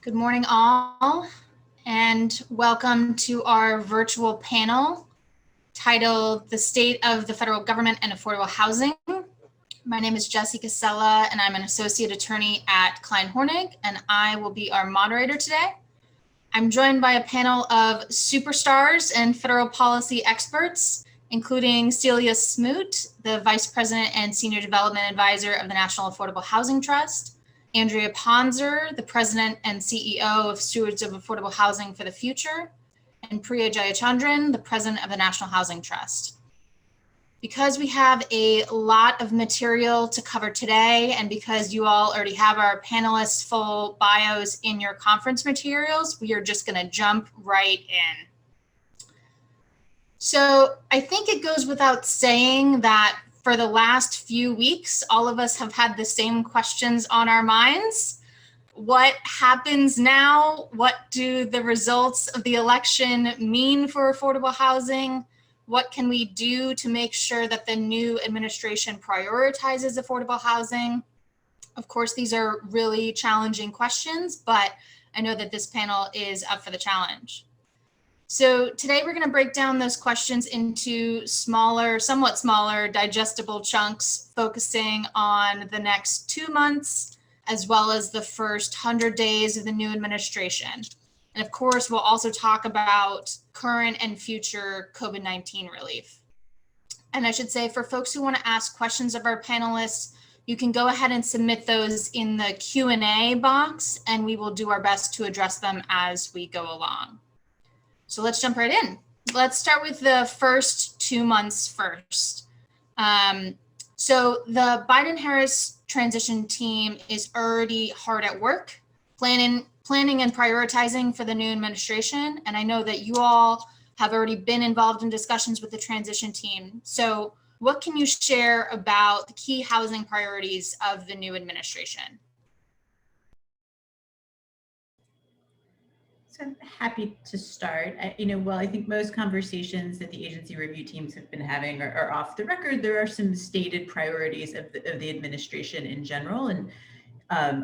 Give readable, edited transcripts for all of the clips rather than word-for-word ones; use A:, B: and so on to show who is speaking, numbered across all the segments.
A: Good morning, all, and welcome to our virtual panel titled The State of the Federal Government and Affordable Housing. My name is Jessie Casella, and I'm an associate attorney at Klein Hornig, and I will be our moderator today. I'm joined by a panel of superstars and federal policy experts, including Celia Smoot, the Vice President and Senior Development Advisor of the National Affordable Housing Trust, Andrea Ponzer, the President and CEO of Stewards of Affordable Housing for the Future, and Priya Jayachandran, the President of the National Housing Trust. Because we have a lot of material to cover today, and because you all already have our panelists' full bios in your conference materials, we are just going to jump right in. So I think it goes without saying that for the last few weeks, all of us have had the same questions on our minds. What happens now? What do the results of the election mean for affordable housing? What can we do to make sure that the new administration prioritizes affordable housing? Of course, these are really challenging questions, but I know that this panel is up for the challenge. So today we're going to break down those questions into smaller, somewhat smaller, digestible chunks, focusing on the next 2 months, as well as the first 100 days of the new administration. And of course, we'll also talk about current and future COVID-19 relief. And I should say, for folks who want to ask questions of our panelists, you can go ahead and submit those in the Q&A box, and we will do our best to address them as we go along. So let's jump right in. Let's start with the first 2 months first. So the Biden-Harris transition team is already hard at work, planning and prioritizing for the new administration. And I know that you all have already been involved in discussions with the transition team. So what can you share about the key housing priorities of the new administration?
B: So I'm happy to start. While I think most conversations that the agency review teams have been having are off the record, there are some stated priorities of the administration in general, and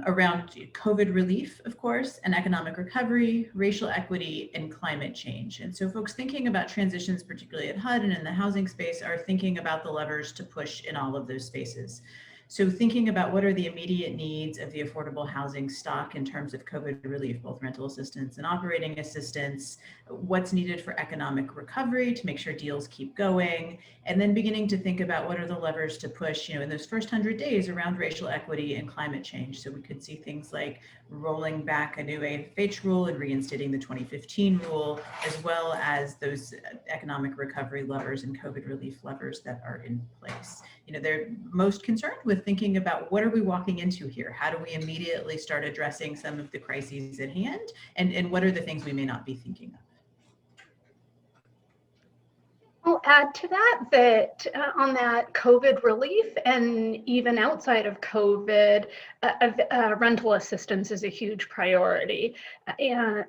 B: around COVID relief, of course, and economic recovery, racial equity, and climate change. And so folks thinking about transitions, particularly at HUD and in the housing space, are thinking about the levers to push in all of those spaces. So thinking about what are the immediate needs of the affordable housing stock in terms of COVID relief, both rental assistance and operating assistance, what's needed for economic recovery to make sure deals keep going, and then beginning to think about what are the levers to push, in those first 100 days around racial equity and climate change. So we could see things like rolling back a new AFH rule and reinstating the 2015 rule, as well as those economic recovery levers and COVID relief levers that are in place. They're most concerned with thinking about what are we walking into here? How do we immediately start addressing some of the crises at hand? And what are the things we may not be thinking of?
C: I'll add to that on that COVID relief and even outside of COVID, rental assistance is a huge priority.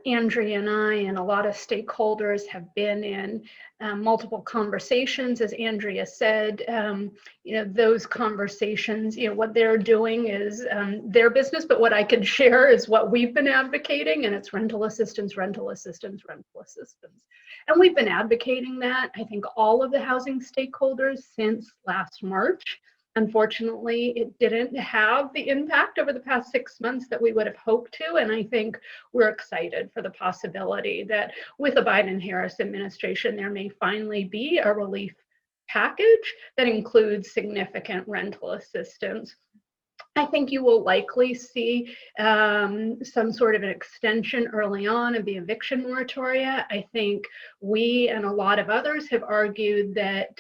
C: Andrea and I and a lot of stakeholders have been in multiple conversations. As Andrea said, those conversations, what they're doing is their business, but what I can share is what we've been advocating, and it's rental assistance, rental assistance, rental assistance. And we've been advocating that, I think, all of the housing stakeholders since last March. Unfortunately, it didn't have the impact over the past 6 months that we would have hoped to. And I think we're excited for the possibility that with a Biden-Harris administration, there may finally be a relief package that includes significant rental assistance. I think you will likely see some sort of an extension early on of the eviction moratoria. I think we and a lot of others have argued that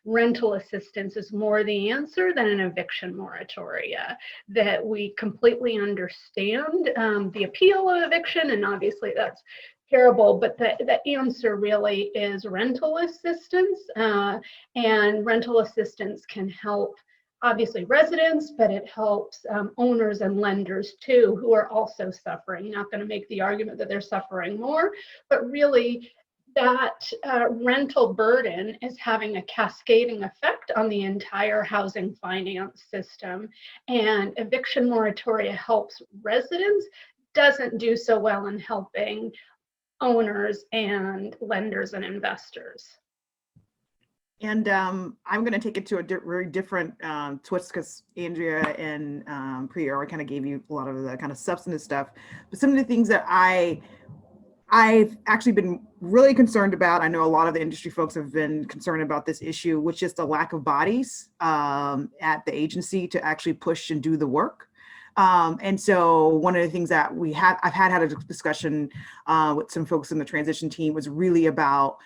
C: rental assistance is more the answer than an eviction moratoria, that we completely understand the appeal of eviction, and obviously that's terrible, but the answer really is rental assistance, and rental assistance can help obviously residents, but it helps owners and lenders too, who are also suffering. Not going to make the argument that they're suffering more, but really that rental burden is having a cascading effect on the entire housing finance system. And eviction moratoria helps residents doesn't do so well in helping owners and lenders and investors.
D: And I'm going to take it to a very different twist, because Andrea and Priya kind of gave you a lot of the kind of substantive stuff. But some of the things that I've actually been really concerned about, I know a lot of the industry folks have been concerned about this issue, which is the lack of bodies at the agency to actually push and do the work. And so one of the things that I've had a discussion with some folks in the transition team was really about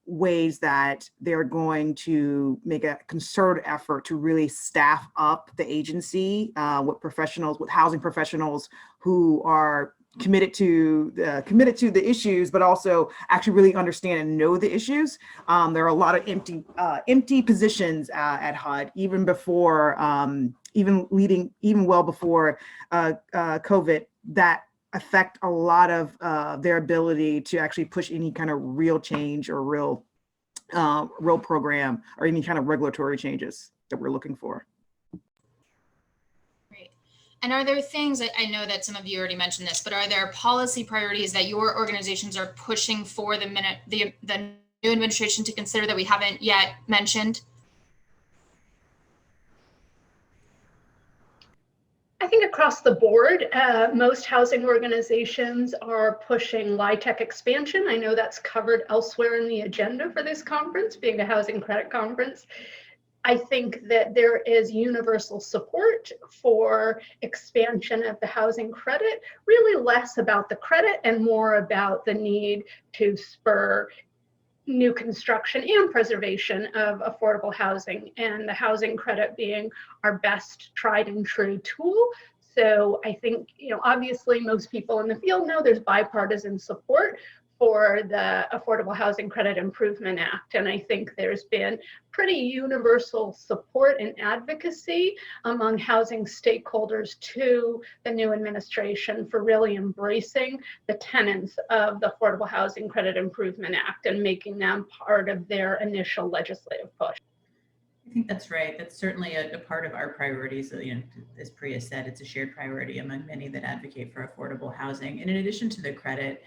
D: ways that they're going to make a concerted effort to really staff up the agency with housing professionals who are committed to the issues, but also actually really understand and know the issues. There are a lot of empty positions at HUD, even before, even well before COVID, that affect a lot of their ability to actually push any kind of real change or real program or any kind of regulatory changes that we're looking for.
A: Great. And are there things, I know that some of you already mentioned this, but are there policy priorities that your organizations are pushing for the new administration to consider that we haven't yet mentioned?
C: I think across the board, most housing organizations are pushing LIHTC expansion. I know that's covered elsewhere in the agenda for this conference, being a housing credit conference. I think that there is universal support for expansion of the housing credit, really less about the credit and more about the need to spur new construction and preservation of affordable housing, and the housing credit being our best tried and true tool. So I think, obviously most people in the field know there's bipartisan support for the Affordable Housing Credit Improvement Act. And I think there's been pretty universal support and advocacy among housing stakeholders to the new administration for really embracing the tenets of the Affordable Housing Credit Improvement Act and making them part of their initial legislative push.
B: I think that's right. That's certainly a part of our priorities. As Priya said, it's a shared priority among many that advocate for affordable housing. And in addition to the credit,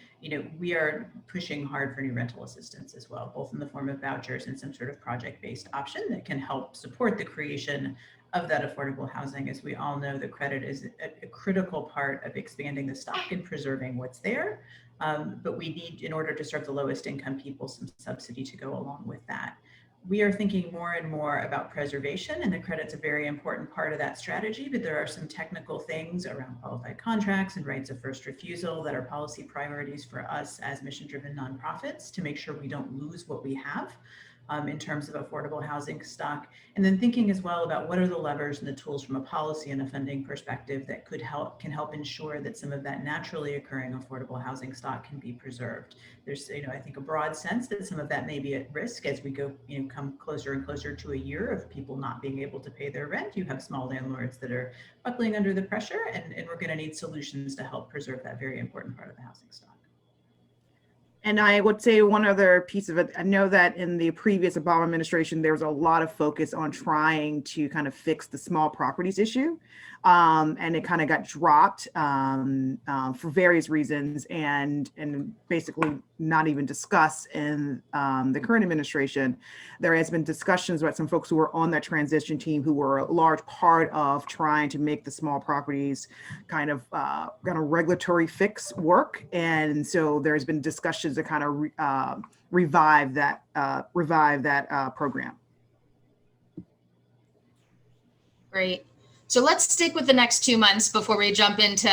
B: we are pushing hard for new rental assistance as well, both in the form of vouchers and some sort of project-based option that can help support the creation of that affordable housing. As we all know, the credit is a critical part of expanding the stock and preserving what's there. But we need, in order to serve the lowest income people, some subsidy to go along with that. We are thinking more and more about preservation, and the credit's a very important part of that strategy, but there are some technical things around qualified contracts and rights of first refusal that are policy priorities for us as mission-driven nonprofits to make sure we don't lose what we have in terms of affordable housing stock. And then thinking as well about what are the levers and the tools from a policy and a funding perspective that can help ensure that some of that naturally occurring affordable housing stock can be preserved. There's, I think, a broad sense that some of that may be at risk as we go, come closer and closer to a year of people not being able to pay their rent. You have small landlords that are buckling under the pressure, and we're going to need solutions to help preserve that very important part of the housing stock.
D: And I would say one other piece of it, I know that in the previous Obama administration, there was a lot of focus on trying to kind of fix the small properties issue. And it kind of got dropped for various reasons and basically not even discussed in the current administration. There has been discussions about some folks who were on that transition team who were a large part of trying to make the small properties kind of regulatory fix work. And so there's been discussions to kind of revive that program.
A: Great. So let's stick with the next 2 months before we jump into,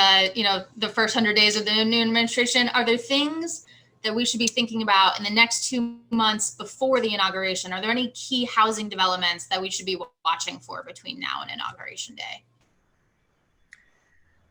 A: the first 100 days of the new administration. Are there things that we should be thinking about in the next 2 months before the inauguration? Are there any key housing developments that we should be watching for between now and Inauguration Day?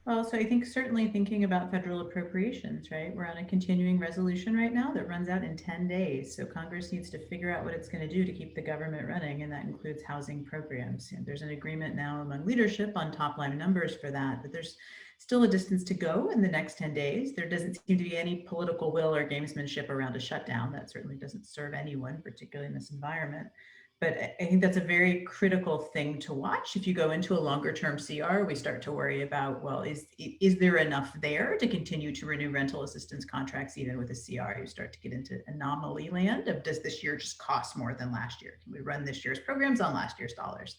B: Well, so I think certainly thinking about federal appropriations, right? We're on a continuing resolution right now that runs out in 10 days. So Congress needs to figure out what it's going to do to keep the government running, and that includes housing programs. And there's an agreement now among leadership on top line numbers for that, but there's still a distance to go in the next 10 days. There doesn't seem to be any political will or gamesmanship around a shutdown. That certainly doesn't serve anyone, particularly in this environment. But I think that's a very critical thing to watch. If you go into a longer term CR, we start to worry about, well, is there enough there to continue to renew rental assistance contracts even with a CR? You start to get into anomaly land of, does this year just cost more than last year? Can we run this year's programs on last year's dollars?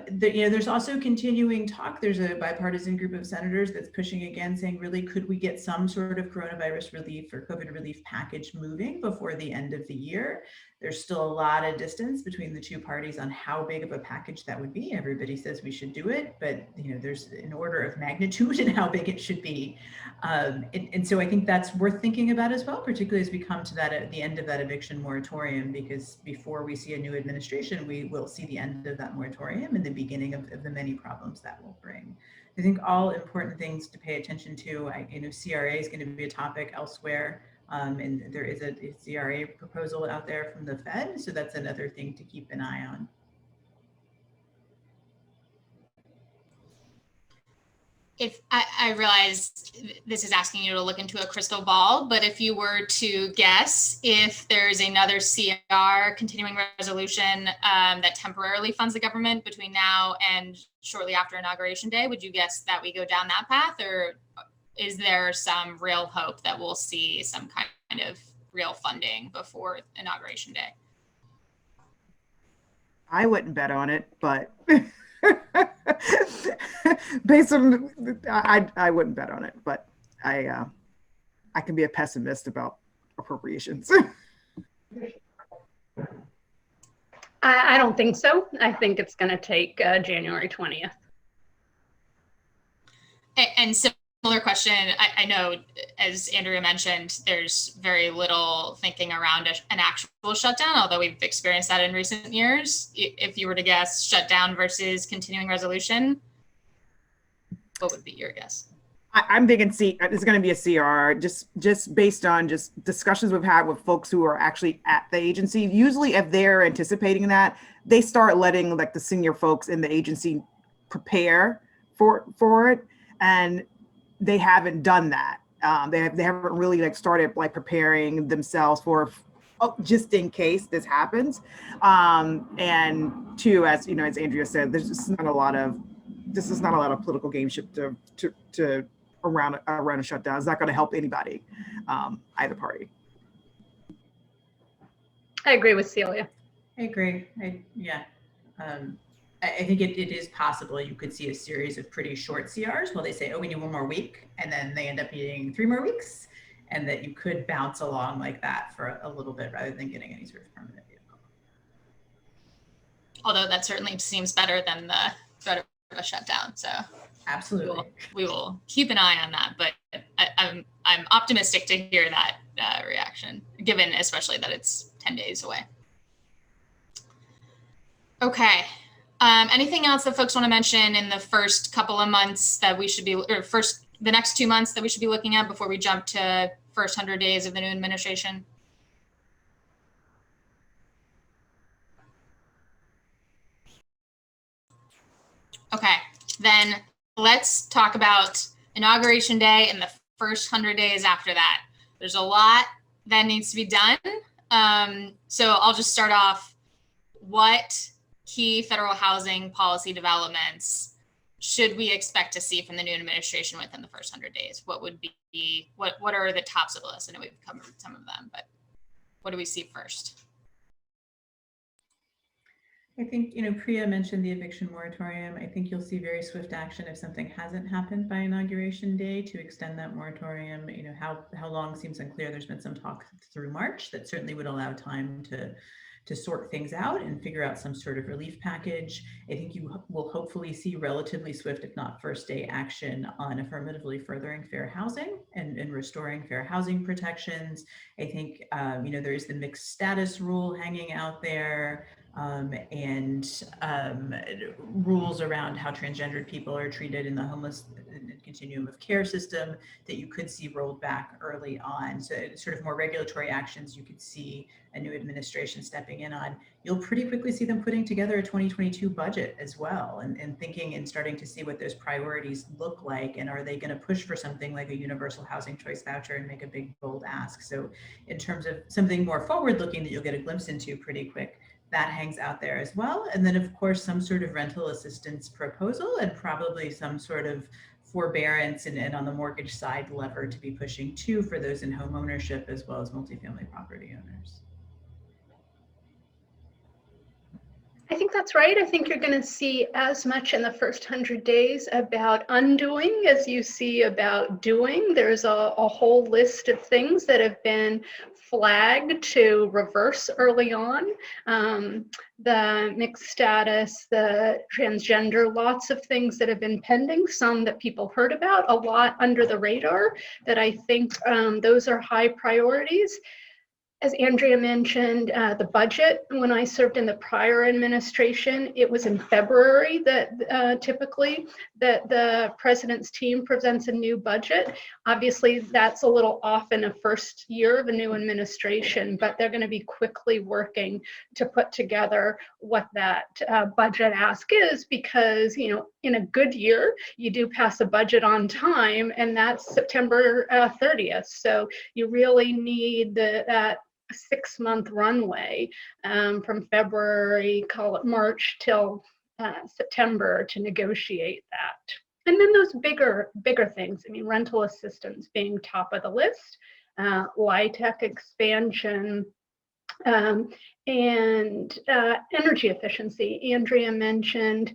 B: There's also continuing talk. There's a bipartisan group of senators that's pushing again, saying, really, could we get some sort of coronavirus relief or COVID relief package moving before the end of the year? There's still a lot of distance between the two parties on how big of a package that would be. Everybody says we should do it, but there's an order of magnitude in how big it should be. And so I think that's worth thinking about as well, particularly as we come to that at the end of that eviction moratorium, because before we see a new administration, we will see the end of that moratorium and the beginning of the many problems that will bring. I think all important things to pay attention to. CRA is going to be a topic elsewhere. And there is a CRA proposal out there from the Fed. So that's another thing to keep an eye on.
A: If I realize this is asking you to look into a crystal ball, but if you were to guess if there's another CR continuing resolution that temporarily funds the government between now and shortly after Inauguration Day, would you guess that we go down that path, or is there some real hope that we'll see some kind of real funding before Inauguration Day?
D: I wouldn't bet on it, but based on, I wouldn't bet on it, but I can be a pessimist about appropriations.
C: I don't think so. I think it's going to take January 20th.
A: And similar question, I know, as Andrea mentioned, there's very little thinking around an actual shutdown, although we've experienced that in recent years. If you were to guess shutdown versus continuing resolution, what would be your guess?
D: I'm thinking it's going to be a CR, just based on just discussions we've had with folks who are actually at the agency. Usually if they're anticipating that, they start letting like the senior folks in the agency prepare for it. And they haven't done that. They haven't really like started like preparing themselves for just in case this happens. And two, as you know, as Andrea said, there's just not a lot of political gameship to around a shutdown. It's not going to help anybody, either party.
C: I agree with Celia.
B: I agree. I think it is possible you could see a series of pretty short CRs while they say, oh, we need one more week, and then they end up needing 3 more weeks, and that you could bounce along like that for a little bit rather than getting any sort of permanent vehicle.
A: Although that certainly seems better than the threat of a shutdown. So
B: absolutely,
A: we will keep an eye on that. But I'm optimistic to hear that reaction, given especially that it's 10 days away. Okay. Anything else that folks want to mention in the first couple of months that we should be, or the next 2 months that we should be looking at before we jump to first 100 days of the new administration? Okay, then let's talk about Inauguration Day and the first 100 days after that. There's a lot that needs to be done. So I'll just start off. What key federal housing policy developments should we expect to see from the new administration within the first 100 days? What would be, what are the tops of the list? I know we've covered some of them, but what do we see first?
B: I think, Priya mentioned the eviction moratorium. I think you'll see very swift action if something hasn't happened by Inauguration Day to extend that moratorium. How long seems unclear. There's been some talk through March that certainly would allow time to sort things out and figure out some sort of relief package. I think you will hopefully see relatively swift, if not first day action on affirmatively furthering fair housing and restoring fair housing protections. I think, there is the mixed status rule hanging out there. And rules around how transgendered people are treated in the homeless continuum of care system that you could see rolled back early on. So sort of more regulatory actions you could see a new administration stepping in on. You'll pretty quickly see them putting together a 2022 budget as well and thinking and starting to see what those priorities look like, and are they going to push for something like a universal housing choice voucher and make a big bold ask. So in terms of something more forward looking that you'll get a glimpse into pretty quick, that hangs out there as well. And then of course, some sort of rental assistance proposal and probably some sort of forbearance and on the mortgage side lever to be pushing too for those in home ownership as well as multifamily property owners.
C: I think that's right. I think you're going to see as much in the first 100 days about undoing as you see about doing. There's a whole list of things that have been flagged to reverse early on. The mixed status, the transgender, lots of things that have been pending, some that people heard about, a lot under the radar that I think those are high priorities. As Andrea mentioned, the budget, when I served in the prior administration, it was in February that typically that the president's team presents a new budget. Obviously, that's a little off in the first year of a new administration, but they're going to be quickly working to put together what that budget ask is, because, you know, in a good year, you do pass a budget on time, and that's September 30th. So you really need that 6-month runway from February, call it March, till September to negotiate that. And then those bigger things, I mean, rental assistance being top of the list, LIHTC expansion, and energy efficiency. Andrea mentioned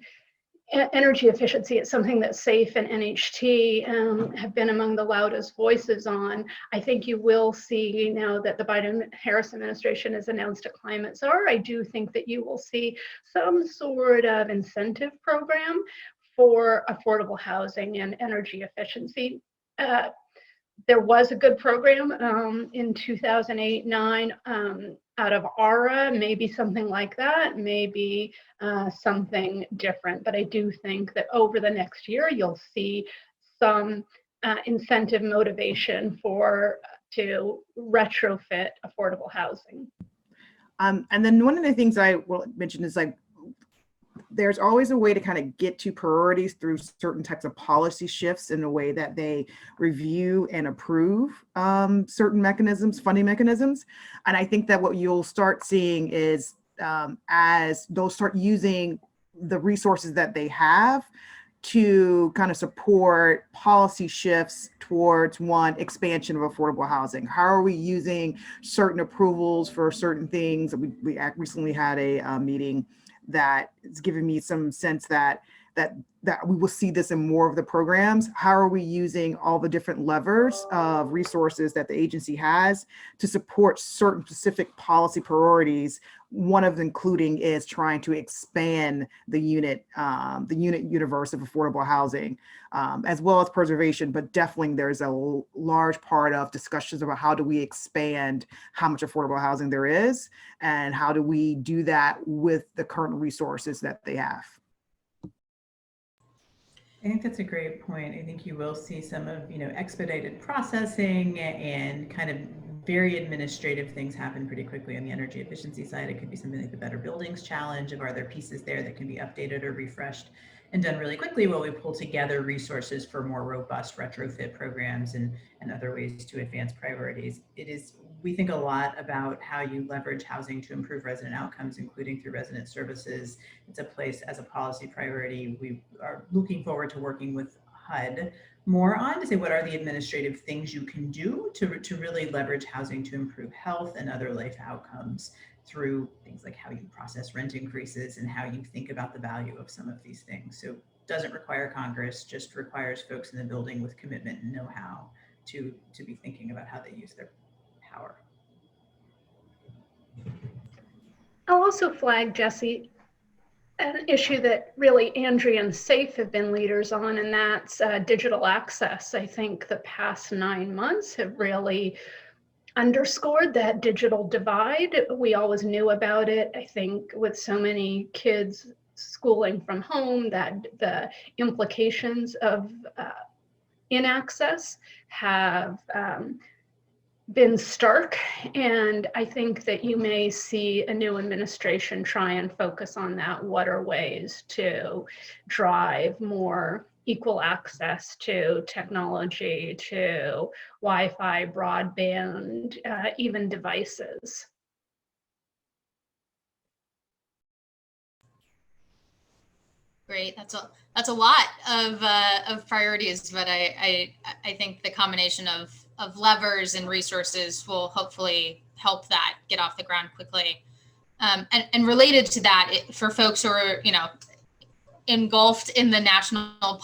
C: energy efficiency is something that SAFE and NHT have been among the loudest voices on. I think you will see now that the Biden-Harris administration has announced a climate czar. I do think that you will see some sort of incentive program for affordable housing and energy efficiency. There was a good program in 2008-9 out of ARA, maybe something like that, maybe something different. But I do think that over the next year, you'll see some incentive motivation to retrofit affordable housing.
D: And then one of the things I will mention is, like, there's always a way to kind of get to priorities through certain types of policy shifts in the way that they review and approve certain mechanisms, funding mechanisms. And I think that what you'll start seeing is as they'll start using the resources that they have to kind of support policy shifts towards, one, expansion of affordable housing. How are we using certain approvals for certain things? We recently had a meeting that is giving me some sense that we will see this in more of the programs. How are we using all the different levers of resources that the agency has to support certain specific policy priorities? One of them including is trying to expand the unit universe of affordable housing, as well as preservation. But definitely there's a large part of discussions about how do we expand how much affordable housing there is, and how do we do that with the current resources that they have.
B: I think that's a great point. I think you will see some of, expedited processing and kind of very administrative things happen pretty quickly on the energy efficiency side. It could be something like the Better Buildings Challenge of, are there pieces there that can be updated or refreshed and done really quickly while we pull together resources for more robust retrofit programs and other ways to advance priorities. We think a lot about how you leverage housing to improve resident outcomes, including through resident services. It's a place as a policy priority. We are looking forward to working with HUD more on to say, what are the administrative things you can do to really leverage housing to improve health and other life outcomes through things like how you process rent increases and how you think about the value of some of these things. So it doesn't require Congress, just requires folks in the building with commitment and know-how to be thinking about how they use their power.
C: I'll also flag, Jesse, an issue that really Andrea and SAFE have been leaders on, and that's digital access. I think the past 9 months have really underscored that digital divide. We always knew about it. I think with so many kids schooling from home, that the implications of inaccess have been stark, and I think that you may see a new administration try and focus on that. What are ways to drive more equal access to technology, to Wi-Fi, broadband, even devices?
A: Great. That's a lot of priorities, but I think the combination of levers and resources will hopefully help that get off the ground quickly. And related to that, for folks who are, engulfed in the national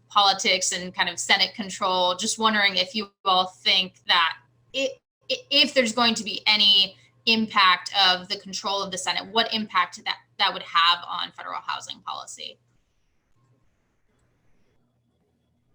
A: politics and kind of Senate control, just wondering if you all think that if there's going to be any impact of the control of the Senate, what impact that would have on federal housing policy?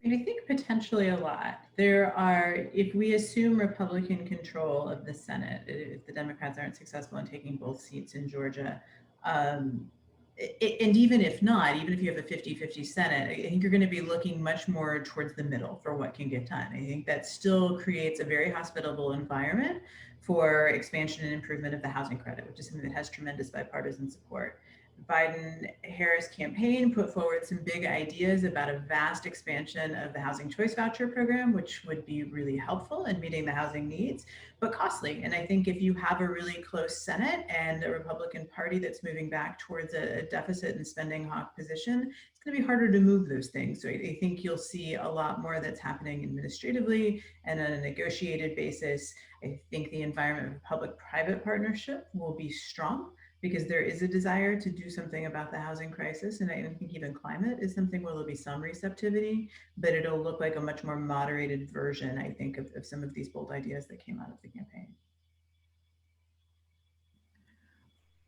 B: I think potentially a lot. There are, if we assume Republican control of the Senate, if the Democrats aren't successful in taking both seats in Georgia, and even if not, even if you have a 50-50 Senate, I think you're going to be looking much more towards the middle for what can get done. I think that still creates a very hospitable environment for expansion and improvement of the housing credit, which is something that has tremendous bipartisan support. Biden-Harris campaign put forward some big ideas about a vast expansion of the housing choice voucher program, which would be really helpful in meeting the housing needs, but costly. And I think if you have a really close Senate and a Republican Party that's moving back towards a deficit and spending hawk position, it's going to be harder to move those things. So I think you'll see a lot more that's happening administratively and on a negotiated basis. I think the environment of public-private partnership will be strong, because there is a desire to do something about the housing crisis. And I think even climate is something where there'll be some receptivity, but it'll look like a much more moderated version, I think, of some of these bold ideas that came out of the campaign.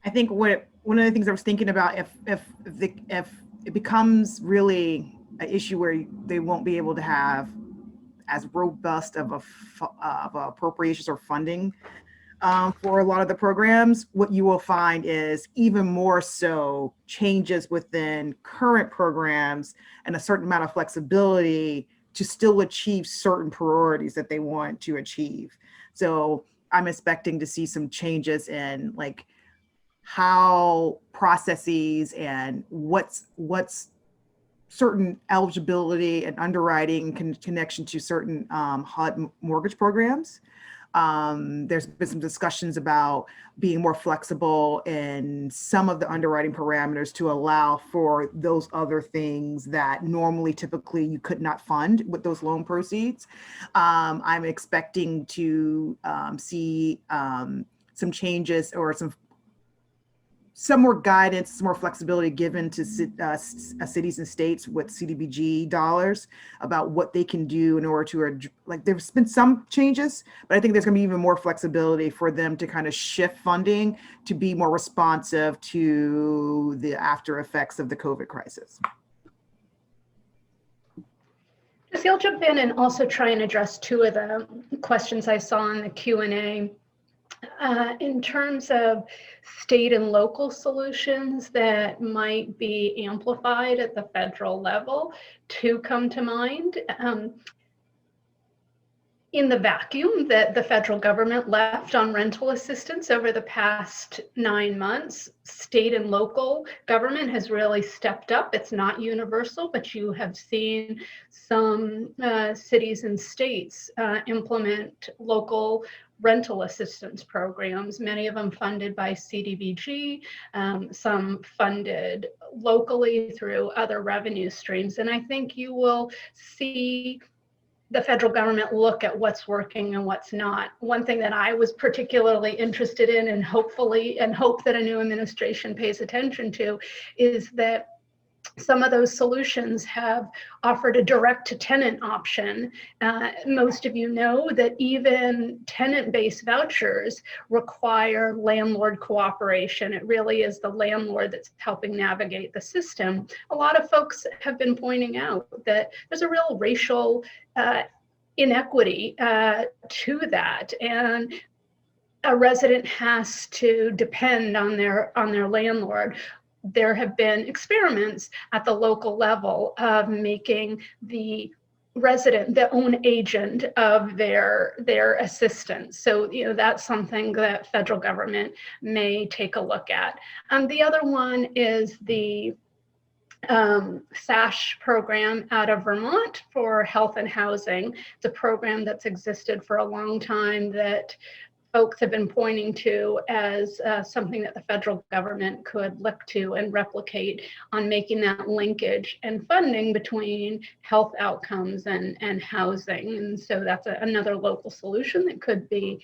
D: I think one of the things I was thinking about, if it becomes really an issue where they won't be able to have as robust of appropriations or funding for a lot of the programs, what you will find is even more so changes within current programs and a certain amount of flexibility to still achieve certain priorities that they want to achieve. So I'm expecting to see some changes in like how processes and what's certain eligibility and underwriting connection to certain HUD mortgage programs. There's been some discussions about being more flexible in some of the underwriting parameters to allow for those other things that normally typically you could not fund with those loan proceeds. I'm expecting to see some changes or some more guidance, some more flexibility given to cities and states with CDBG dollars about what they can do in order to, like, there's been some changes, but I think there's going to be even more flexibility for them to kind of shift funding to be more responsive to the after effects of the COVID crisis.
C: Jesse, I'll jump in and also try and address two of the questions I saw in the Q&A. In terms of state and local solutions that might be amplified at the federal level, two come to mind. In the vacuum that the federal government left on rental assistance over the past 9 months, state and local government has really stepped up. It's not universal, but you have seen some cities and states implement local rental assistance programs, many of them funded by CDBG, some funded locally through other revenue streams. And I think you will see the federal government look at what's working and what's not. One thing that I was particularly interested in and hope that a new administration pays attention to is that some of those solutions have offered a direct-to-tenant option. Most of you know that even tenant-based vouchers require landlord cooperation. It really is the landlord that's helping navigate the system. A lot of folks have been pointing out that there's a real racial inequity to that, and a resident has to depend on their landlord. There have been experiments at the local level of making the resident the own agent of their assistance. So, that's something that federal government may take a look at. The other one is the SASH program out of Vermont for health and housing. It's a program that's existed for a long time that folks have been pointing to as something that the federal government could look to and replicate on making that linkage and funding between health outcomes and housing. And so that's another local solution that could be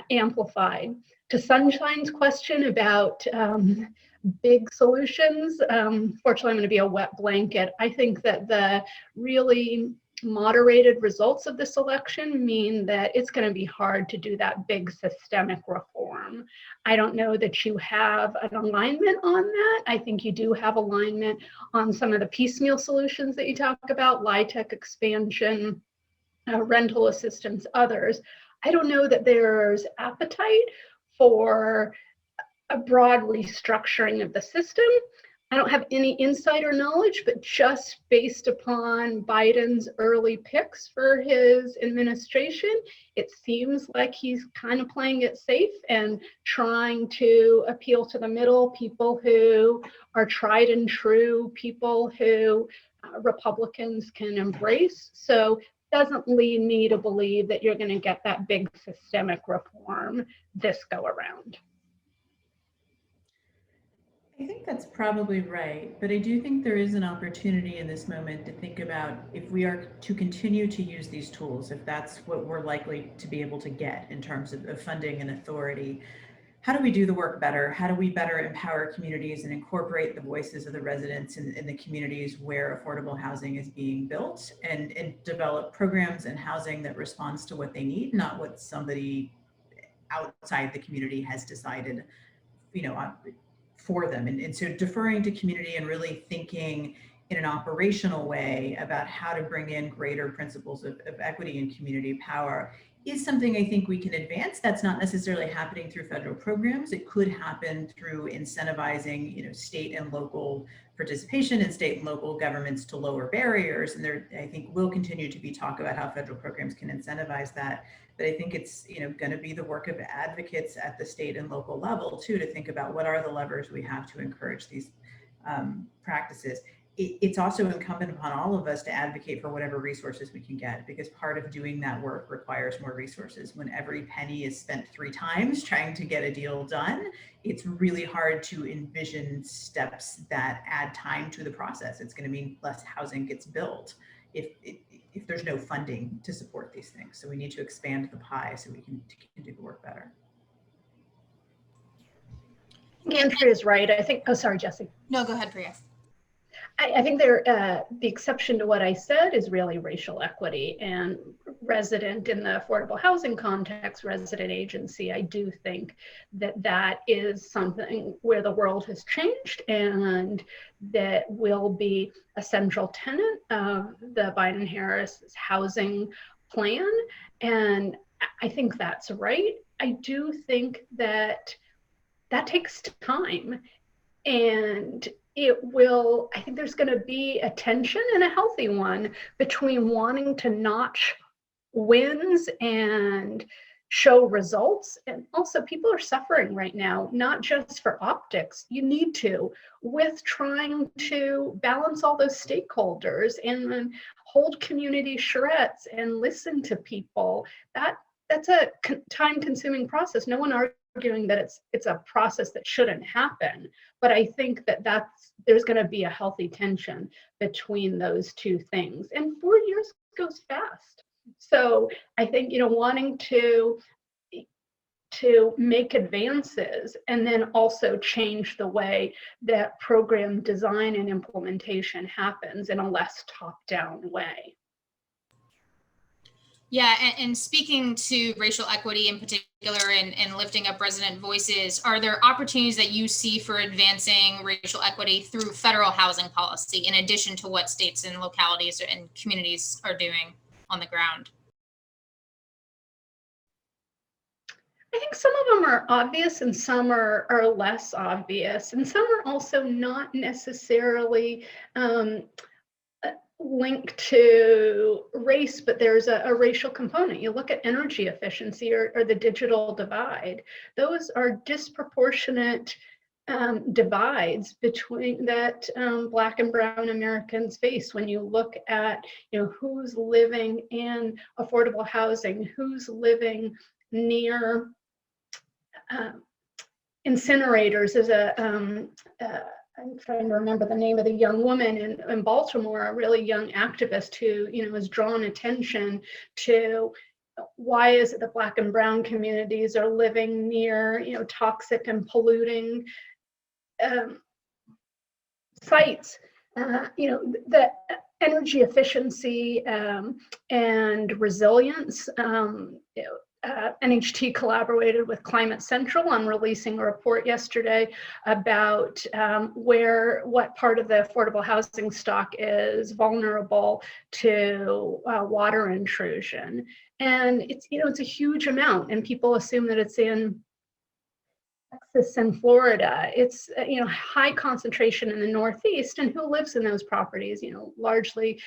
C: amplified. To Sunshine's question about big solutions, fortunately, I'm going to be a wet blanket. I think that the really moderated results of this election mean that it's going to be hard to do that big systemic reform. I don't know that you have an alignment on that. I think you do have alignment on some of the piecemeal solutions that you talk about, LIHTC expansion, rental assistance, others. I don't know that there's appetite for a broad restructuring of the system. I don't have any insider knowledge, but just based upon Biden's early picks for his administration, it seems like he's kind of playing it safe and trying to appeal to the middle, people who are tried and true, people who Republicans can embrace. So doesn't lead me to believe that you're going to get that big systemic reform this go around.
B: I think that's probably right, but I do think there is an opportunity in this moment to think about if we are to continue to use these tools, if that's what we're likely to be able to get in terms of funding and authority, how do we do the work better? How do we better empower communities and incorporate the voices of the residents in the communities where affordable housing is being built and develop programs and housing that responds to what they need, not what somebody outside the community has decided, for them. And so deferring to community and really thinking in an operational way about how to bring in greater principles of equity and community power is something I think we can advance. That's not necessarily happening through federal programs. It could happen through incentivizing, state and local participation in state and local governments to lower barriers. And there, I think, will continue to be talk about how federal programs can incentivize that. But I think it's going to be the work of advocates at the state and local level too, to think about what are the levers we have to encourage these practices. It's also incumbent upon all of us to advocate for whatever resources we can get, because part of doing that work requires more resources. When every penny is spent 3 times trying to get a deal done, it's really hard to envision steps that add time to the process. It's going to mean less housing gets built if there's no funding to support these things. So we need to expand the pie so we can do the work better.
C: Andrea is right. I think, oh, sorry, Jesse.
A: No, go ahead, Priya.
C: I think the exception to what I said is really racial equity and resident in the affordable housing context, resident agency. I do think that is something where the world has changed and that will be a central tenet of the Biden-Harris housing plan. And I think that's right. I do think that takes time, and I think there's going to be a tension, and a healthy one, between wanting to notch wins and show results. And also, people are suffering right now, not just for optics. You need to, with trying to balance all those stakeholders and hold community charrettes and listen to people. That's a time-consuming process. No one arguing that it's a process that shouldn't happen, but I think that there's going to be a healthy tension between those two things. And 4 years goes fast. So I think, wanting to make advances and then also change the way that program design and implementation happens in a less top-down way.
A: Yeah, and speaking to racial equity in particular and lifting up resident voices, are there opportunities that you see for advancing racial equity through federal housing policy, in addition to what states and localities and communities are doing on the ground?
C: I think some of them are obvious and some are less obvious, and some are also not necessarily linked to race, but there's a racial component. You look at energy efficiency or the digital divide. Those are disproportionate divides between that Black and Brown Americans face when you look at who's living in affordable housing, who's living near incinerators. There's I'm trying to remember the name of the young woman in Baltimore, a really young activist who, has drawn attention to why is it that Black and brown communities are living near, toxic and polluting sites. The energy efficiency and resilience. NHT collaborated with Climate Central on releasing a report yesterday about what part of the affordable housing stock is vulnerable to water intrusion. And it's a huge amount, and people assume that it's in Texas and Florida. It's high concentration in the Northeast, and who lives in those properties? Largely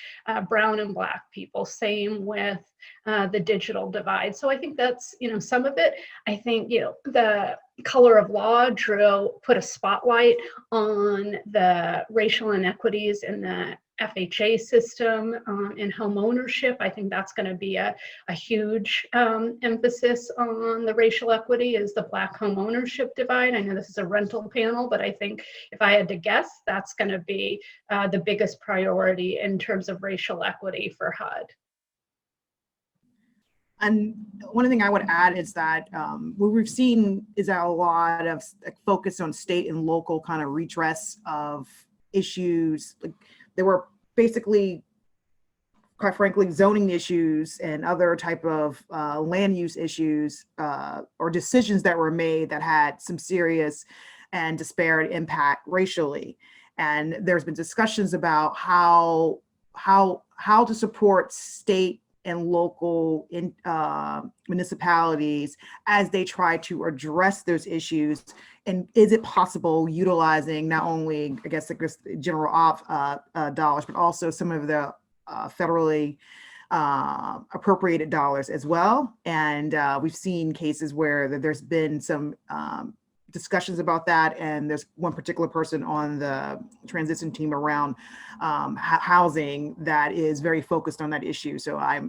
C: brown and Black people. Same with the digital divide. So I think that's some of it. I think the Color of Law put a spotlight on the racial inequities in the FHA system in home ownership. I think that's going to be a huge emphasis on the racial equity, is the Black home ownership divide. I know this is a rental panel, but I think if I had to guess, that's going to be the biggest priority in terms of racial equity for HUD.
D: And one thing I would add is that what we've seen is a lot of focus on state and local kind of redress of issues. Like, there were basically, quite frankly, zoning issues and other type of land use issues or decisions that were made that had some serious and disparate impact racially. And there's been discussions about how to support state and local municipalities as they try to address those issues. And is it possible utilizing not only, I guess, general dollars, but also some of the federally appropriated dollars as well? And we've seen cases where there's been some discussions about that, and there's one particular person on the transition team around housing that is very focused on that issue. So I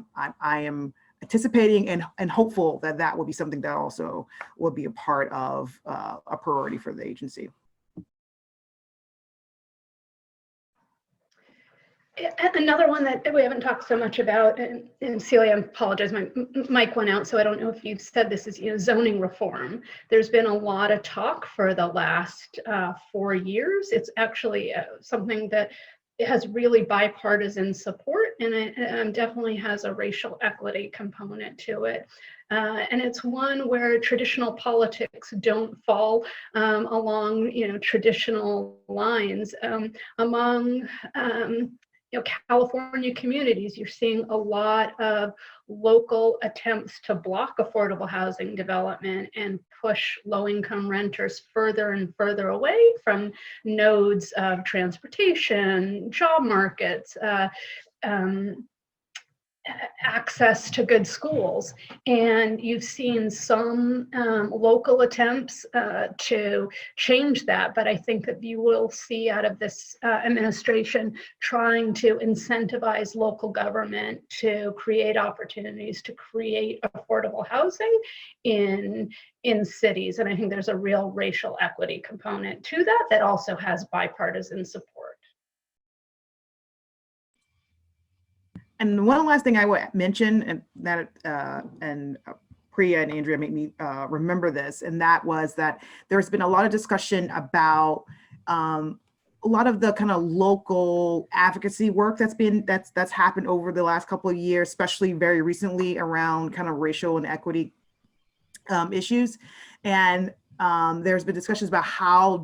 D: am anticipating and hopeful that that will be something that also will be a part of a priority for the agency.
C: Another one that we haven't talked so much about, and Celia, I apologize, my mic went out, so I don't know if you've said this, is zoning reform. There's been a lot of talk for the last 4 years. It's actually something that has really bipartisan support, and it definitely has a racial equity component to it. And it's one where traditional politics don't fall along traditional lines. Among California communities, you're seeing a lot of local attempts to block affordable housing development and push low-income renters further and further away from nodes of transportation, job markets, access to good schools. And you've seen some local attempts to change that, but I think that you will see out of this administration trying to incentivize local government to create opportunities to create affordable housing in cities. And I think there's a real racial equity component to that also has bipartisan support.
D: And one last thing I would mention, and that Priya and Andrea made me remember this, and that was that there's been a lot of discussion about a lot of the kind of local advocacy work that's happened over the last couple of years, especially very recently around kind of racial and equity issues. And there's been discussions about how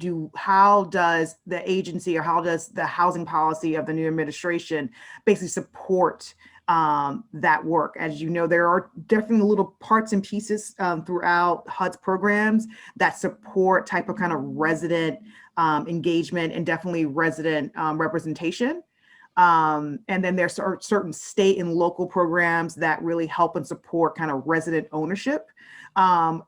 D: does the agency, or how does the housing policy of the new administration basically support that work. As you know, there are definitely little parts and pieces throughout HUD's programs that support type of kind of resident engagement and definitely resident representation. And then there's certain state and local programs that really help and support kind of resident ownership. I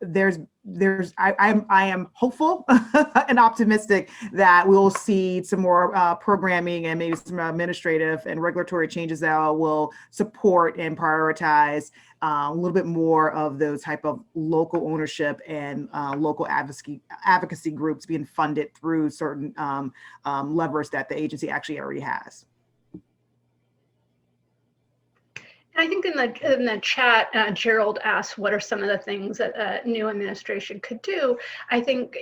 D: am hopeful and optimistic that we'll see some more programming and maybe some administrative and regulatory changes that will support and prioritize a little bit more of those type of local ownership and local advocacy groups being funded through certain levers that the agency actually already has.
C: I think in the chat, Gerald asked, what are some of the things that a new administration could do? I think,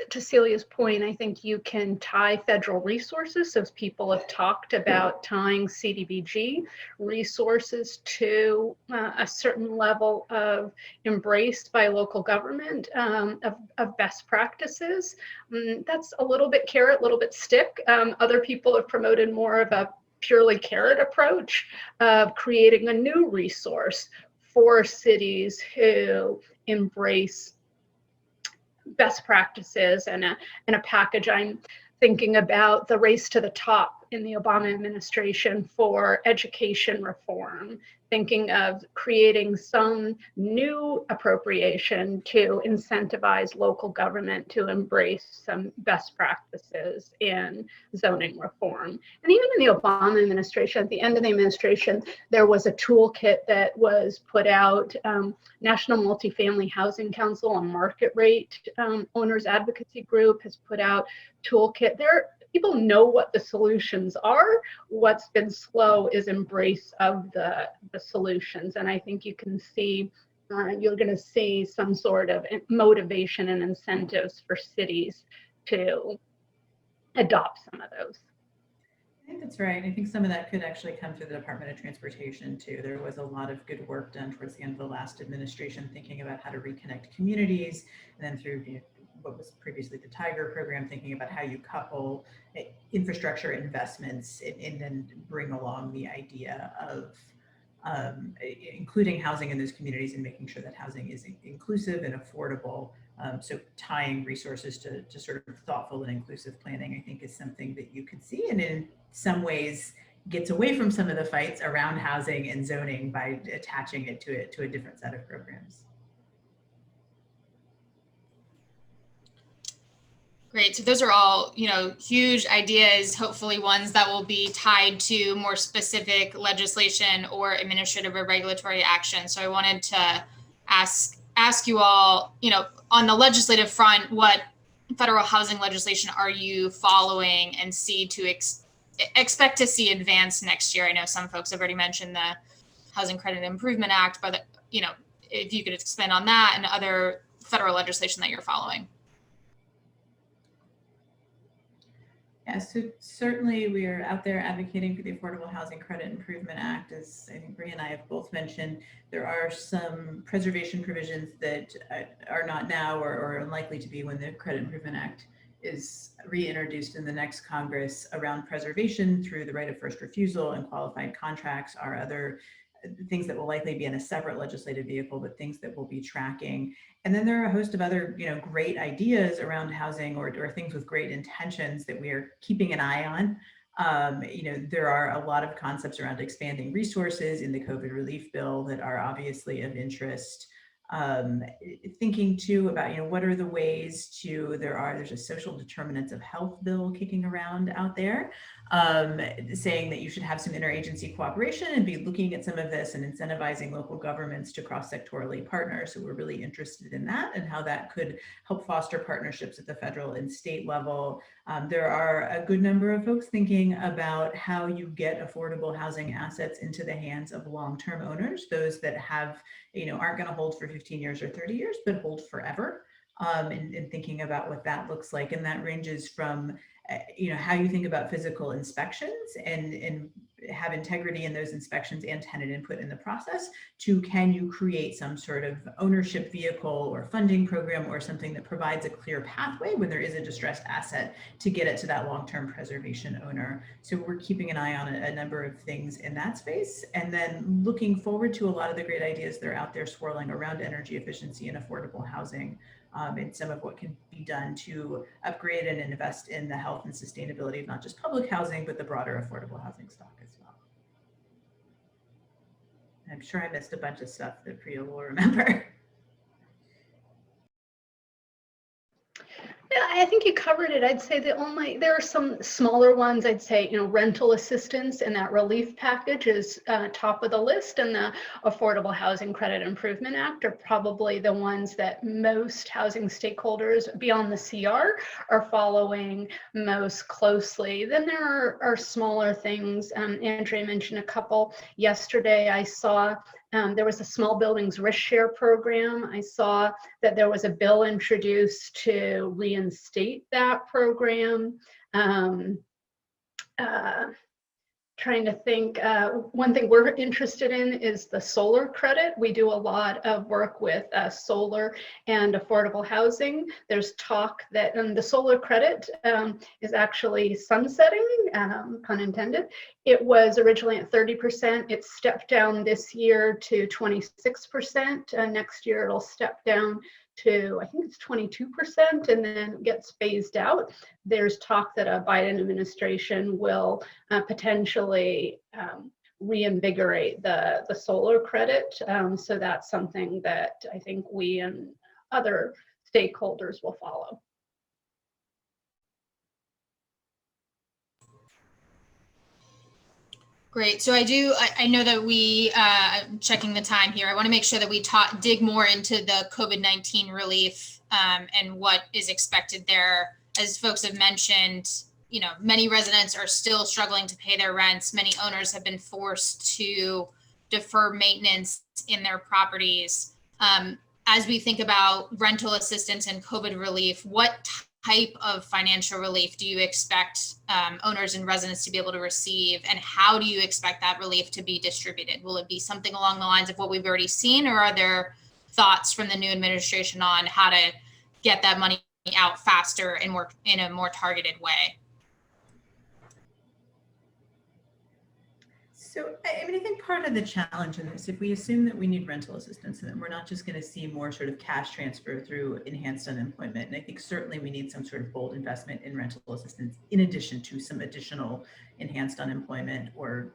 C: to Celia's point, I think you can tie federal resources. So people have talked about tying CDBG resources to a certain level of embraced by local government of best practices. That's a little bit carrot, a little bit stick. Other people have promoted more of a purely carrot approach of creating a new resource for cities who embrace best practices and a package. I'm thinking about the race to the top in the Obama administration for education reform, thinking of creating some new appropriation to incentivize local government to embrace some best practices in zoning reform. And even in the Obama administration, at the end of the administration, there was a toolkit that was put out. National Multifamily Housing Council, a market rate owners advocacy group, has put out toolkit. People know what the solutions are. What's been slow is embrace of the solutions. And I think you can see, you're going to see some sort of motivation and incentives for cities to adopt some of those.
B: I think that's right. I think some of that could actually come through the Department of Transportation too. There was a lot of good work done towards the end of the last administration, thinking about how to reconnect communities, and then through what was previously the Tiger program, thinking about how you couple infrastructure investments and then bring along the idea of including housing in those communities and making sure that housing is inclusive and affordable. So tying resources to sort of thoughtful and inclusive planning, I think, is something that you could see, and in some ways gets away from some of the fights around housing and zoning by attaching it to a different set of programs.
A: Great. So those are all, huge ideas, hopefully ones that will be tied to more specific legislation or administrative or regulatory action. So I wanted to ask you all, on the legislative front, what federal housing legislation are you following and expect to see advanced next year? I know some folks have already mentioned the Housing Credit Improvement Act, but if you could expand on that and other federal legislation that you're following.
B: Yeah, so certainly we are out there advocating for the Affordable Housing Credit Improvement Act. As I think Bree and I have both mentioned, there are some preservation provisions that are not now or unlikely to be when the Credit Improvement Act is reintroduced in the next Congress around preservation through the right of first refusal and qualified contracts are other things that will likely be in a separate legislative vehicle, but things that we'll be tracking. And then there are a host of other, great ideas around housing or things with great intentions that we are keeping an eye on. There are a lot of concepts around expanding resources in the COVID relief bill that are obviously of interest. Thinking too about, what are the ways there's a social determinants of health bill kicking around out there, saying that you should have some interagency cooperation and be looking at some of this and incentivizing local governments to cross-sectorally partner. So we're really interested in that and how that could help foster partnerships at the federal and state level. There are a good number of folks thinking about how you get affordable housing assets into the hands of long-term owners, those that have, aren't going to hold for 15 years or 30 years, but hold forever, and thinking about what that looks like. And that ranges from, how you think about physical inspections and have integrity in those inspections and tenant input in the process, to can you create some sort of ownership vehicle or funding program or something that provides a clear pathway when there is a distressed asset to get it to that long-term preservation owner. So we're keeping an eye on a number of things in that space, and then looking forward to a lot of the great ideas that are out there swirling around energy efficiency and affordable housing. and some of what can be done to upgrade and invest in the health and sustainability of not just public housing, but the broader affordable housing stock as well. I'm sure I missed a bunch of stuff that Priya will remember.
C: Yeah, I think you covered it. I'd say there are some smaller ones. I'd say, rental assistance and that relief package is top of the list, and the Affordable Housing Credit Improvement Act are probably the ones that most housing stakeholders beyond the CR are following most closely. Then there are smaller things. Andrea mentioned a couple. Yesterday, I saw there was a small buildings risk share program. I saw that there was a bill introduced to reinstate that program. Trying to think, one thing we're interested in is the solar credit. We do a lot of work with solar and affordable housing. There's talk that the solar credit is actually sunsetting, pun intended. It was originally at 30%. It stepped down this year to 26%. Next year it'll step down to, I think it's 22%, and then gets phased out. There's talk that a Biden administration will potentially reinvigorate the solar credit. So that's something that I think we and other stakeholders will follow.
A: Great. So I know that we, checking the time here, I want to make sure that we dig more into the COVID-19 relief and what is expected there. As folks have mentioned, many residents are still struggling to pay their rents. Many owners have been forced to defer maintenance in their properties. As we think about rental assistance and COVID relief, what type of financial relief do you expect owners and residents to be able to receive, and how do you expect that relief to be distributed? Will it be something along the lines of what we've already seen, or are there thoughts from the new administration on how to get that money out faster and work in a more targeted way?
B: So, I think part of the challenge in this, if we assume that we need rental assistance and that we're not just going to see more sort of cash transfer through enhanced unemployment, and I think certainly we need some sort of bold investment in rental assistance in addition to some additional enhanced unemployment or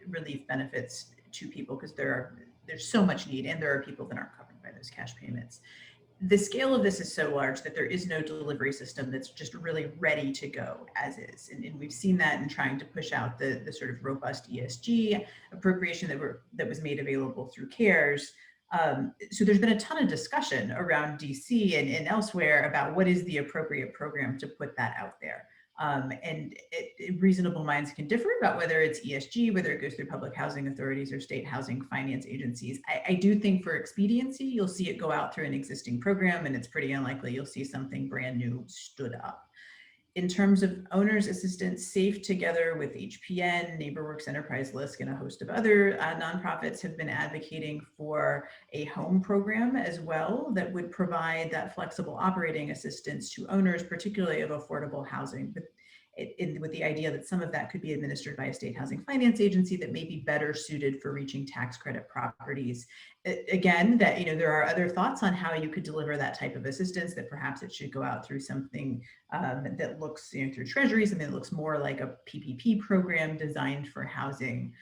B: relief benefits to people, because there's so much need and there are people that aren't covered by those cash payments. The scale of this is so large that there is no delivery system that's just really ready to go as is. And we've seen that in trying to push out the sort of robust ESG appropriation that was made available through CARES. So there's been a ton of discussion around DC and elsewhere about what is the appropriate program to put that out there. And reasonable minds can differ about whether it's ESG, whether it goes through public housing authorities or state housing finance agencies. I do think for expediency, you'll see it go out through an existing program, and it's pretty unlikely you'll see something brand new stood up. In terms of owners assistance, SAFE together with HPN, NeighborWorks, Enterprise LISC, and a host of other nonprofits have been advocating for a home program as well that would provide that flexible operating assistance to owners, particularly of affordable housing, with the idea that some of that could be administered by a state housing finance agency that may be better suited for reaching tax credit properties. Again, that there are other thoughts on how you could deliver that type of assistance, that perhaps it should go out through something that looks through Treasury, something that looks more like a PPP program designed for housing.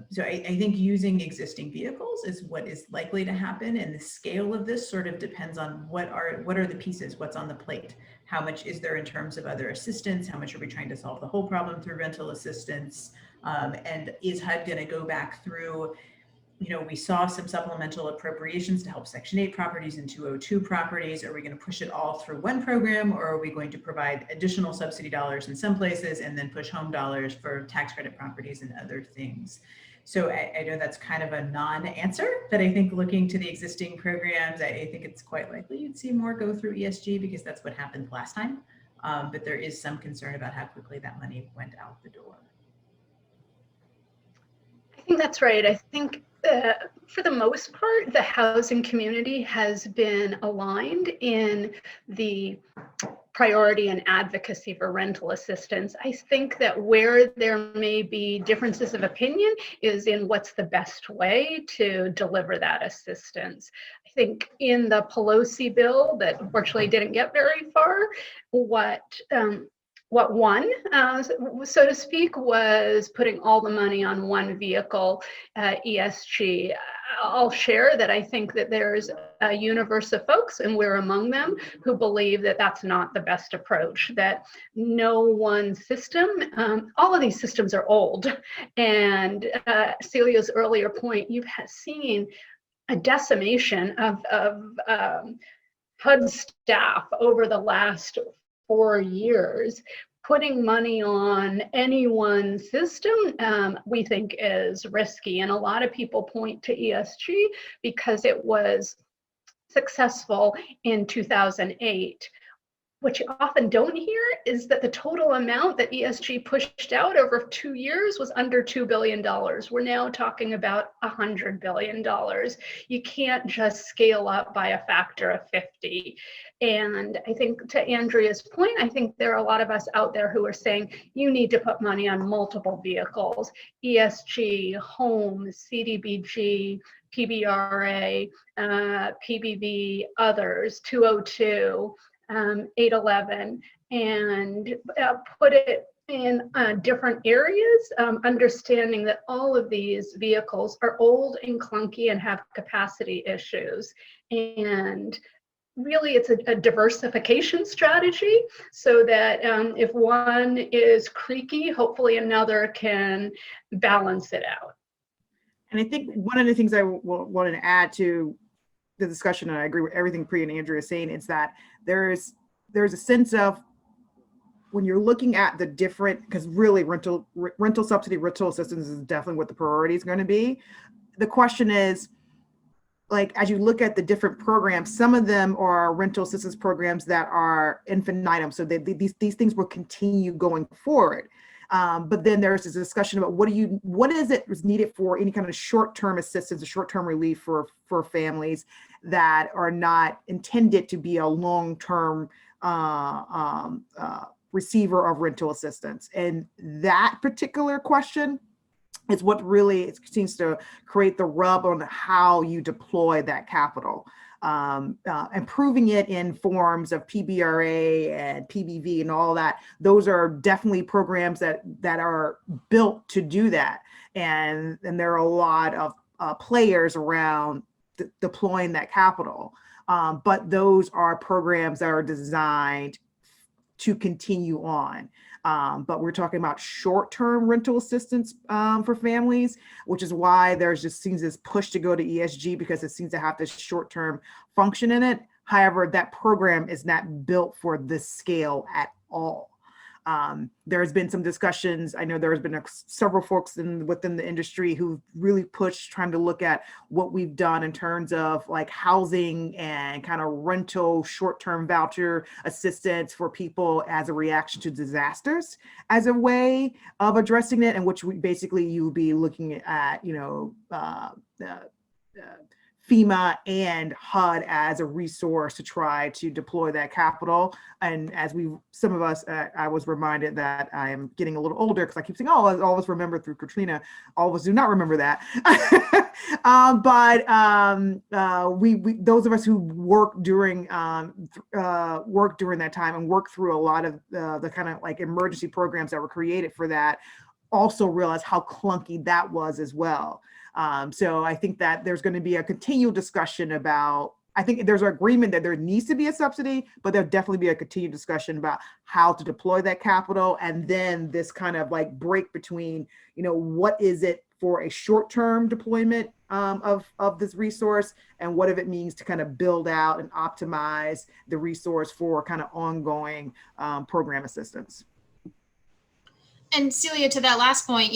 B: So I think using existing vehicles is what is likely to happen, and the scale of this sort of depends on what are the pieces, what's on the plate, how much is there in terms of other assistance, how much are we trying to solve the whole problem through rental assistance, and is HUD going to go back through? We saw some supplemental appropriations to help Section 8 properties and 202 properties. Are we going to push it all through one program, or are we going to provide additional subsidy dollars in some places and then push home dollars for tax credit properties and other things? So I know that's kind of a non-answer, but I think looking to the existing programs, I think it's quite likely you'd see more go through ESG because that's what happened last time. But there is some concern about how quickly that money went out the door.
C: I think that's right. I think for the most part, the housing community has been aligned in the priority and advocacy for rental assistance. I think that where there may be differences of opinion is in what's the best way to deliver that assistance. I think in the Pelosi bill that unfortunately didn't get very far, what won, so to speak, was putting all the money on one vehicle, ESG. I'll share that I think that there's a universe of folks, and we're among them, who believe that that's not the best approach, that no one system, all of these systems are old. And Celia's earlier point, you've seen a decimation of HUD staff over the last 4 years. Putting money on any one system, we think is risky. And a lot of people point to ESG because it was successful in 2008. What you often don't hear is that the total amount that ESG pushed out over 2 years was under $2 billion. We're now talking about $100 billion. You can't just scale up by a factor of 50. And I think to Andrea's point, I think there are a lot of us out there who are saying you need to put money on multiple vehicles, ESG, home, CDBG, PBRA, PBV, others, 202. 811, and put it in different areas, understanding that all of these vehicles are old and clunky and have capacity issues. And really, it's a diversification strategy so that if one is creaky, hopefully another can balance it out.
D: And I think one of the things I wanted to add to the discussion, and I agree with everything Priya and Andrea is saying, is that there's a sense of when you're looking at the different, because really rental subsidy, rental assistance is definitely what the priority is going to be. The question is, like, as you look at the different programs, some of them are rental assistance programs that are infinitum, so that these things will continue going forward. But then there's this discussion about what is it was needed for any kind of short-term assistance, or short-term relief for families that are not intended to be a long-term receiver of rental assistance. And that particular question is what really seems to create the rub on how you deploy that capital. Improving it in forms of PBRA and PBV and all that, those are definitely programs that are built to do that. And there are a lot of players around deploying that capital. But those are programs that are designed to continue on. But we're talking about short-term rental assistance for families, which is why there's just seems this push to go to ESG, because it seems to have this short-term function in it. However, that program is not built for this scale at all. There's been some discussions. I know there's been several folks within the industry who've really pushed trying to look at what we've done in terms of like housing and kind of rental short-term voucher assistance for people as a reaction to disasters as a way of addressing it, in which you'll be looking at, FEMA and HUD as a resource to try to deploy that capital. And as some of us, I was reminded that I am getting a little older, because I keep saying, oh, all of us remember through Katrina. All of us do not remember that. But those of us who worked during that time and worked through a lot of the kind of like emergency programs that were created for that, also realize how clunky that was as well. So I think that there's going to be a continual discussion about, I think there's an agreement that there needs to be a subsidy, but there'll definitely be a continued discussion about how to deploy that capital. And then this kind of like break between, what is it for a short-term deployment of this resource, and what if it means to kind of build out and optimize the resource for kind of ongoing program assistance.
A: And Celia, to that last point,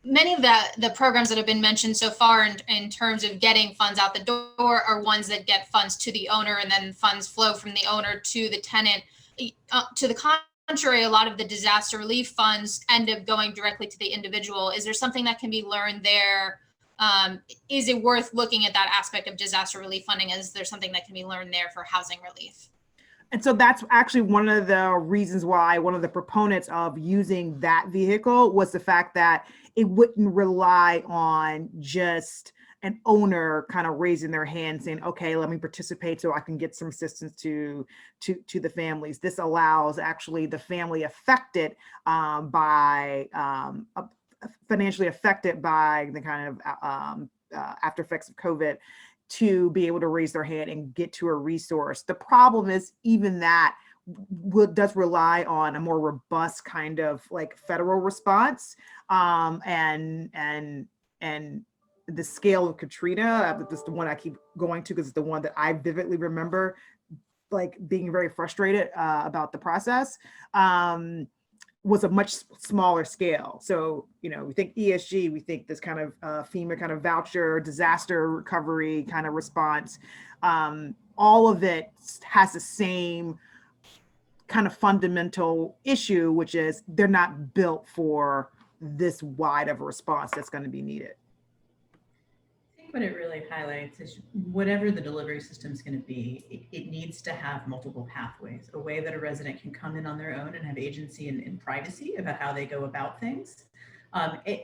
A: many of the programs that have been mentioned so far in terms of getting funds out the door are ones that get funds to the owner, and then funds flow from the owner to the tenant. To the contrary, a lot of the disaster relief funds end up going directly to the individual. Is there something that can be learned there? Is it worth looking at that aspect of disaster relief funding? Is there something that can be learned there for housing relief?
D: And so that's actually one of the reasons why one of the proponents of using that vehicle was the fact that it wouldn't rely on just an owner kind of raising their hand saying, okay, let me participate so I can get some assistance to the families. This allows actually the family affected financially affected by the kind of after effects of COVID to be able to raise their hand and get to a resource. The problem is even that does rely on a more robust kind of like federal response, and the scale of Katrina. This is the one I keep going to because it's the one that I vividly remember, like being very frustrated about the process. Was a much smaller scale. So, you know, we think ESG, we think this kind of FEMA kind of voucher, disaster recovery kind of response. All of it has the same kind of fundamental issue, which is they're not built for this wide of a response that's going to be needed.
B: I think what it really highlights is whatever the delivery system is going to be, it needs to have multiple pathways, a way that a resident can come in on their own and have agency and privacy about how they go about things,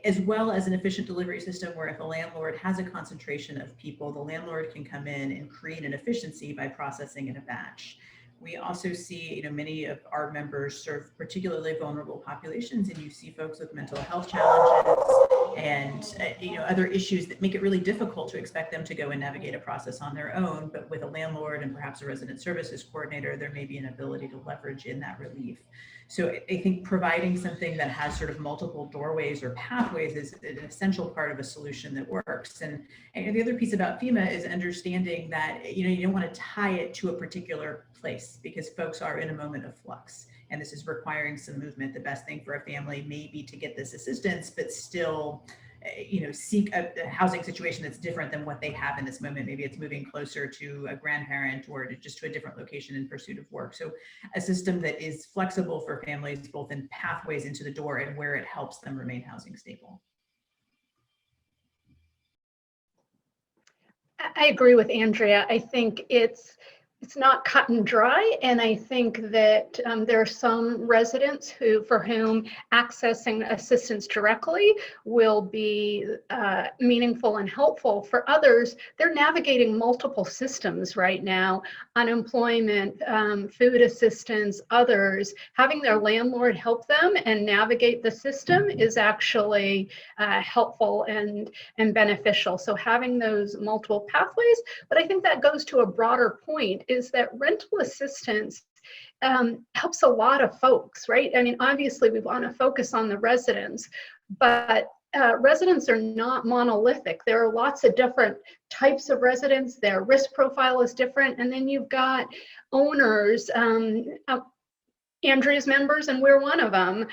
B: as well as an efficient delivery system where if a landlord has a concentration of people, the landlord can come in and create an efficiency by processing in a batch. We also see, many of our members serve particularly vulnerable populations, and you see folks with mental health challenges and other issues that make it really difficult to expect them to go and navigate a process on their own. But with a landlord and perhaps a resident services coordinator, there may be an ability to leverage in that relief. So I think providing something that has sort of multiple doorways or pathways is an essential part of a solution that works. And the other piece about FEMA is understanding that you don't want to tie it to a particular place because folks are in a moment of flux. And this is requiring some movement. The best thing for a family may be to get this assistance, but still, seek a housing situation that's different than what they have in this moment. Maybe it's moving closer to a grandparent or just to a different location in pursuit of work. So a system that is flexible for families, both in pathways into the door and where it helps them remain housing stable.
C: I agree with Andrea. I think it's not cut and dry, and I think that there are some residents for whom accessing assistance directly will be meaningful and helpful. For others, they're navigating multiple systems right now: unemployment, food assistance, others. Having their landlord help them and navigate the system is actually helpful and beneficial. So having those multiple pathways, but I think that goes to a broader point, is that rental assistance helps a lot of folks, right? I mean, obviously we want to focus on the residents, but residents are not monolithic. There are lots of different types of residents. Their risk profile is different. And then you've got owners, Andrea's members, and we're one of them,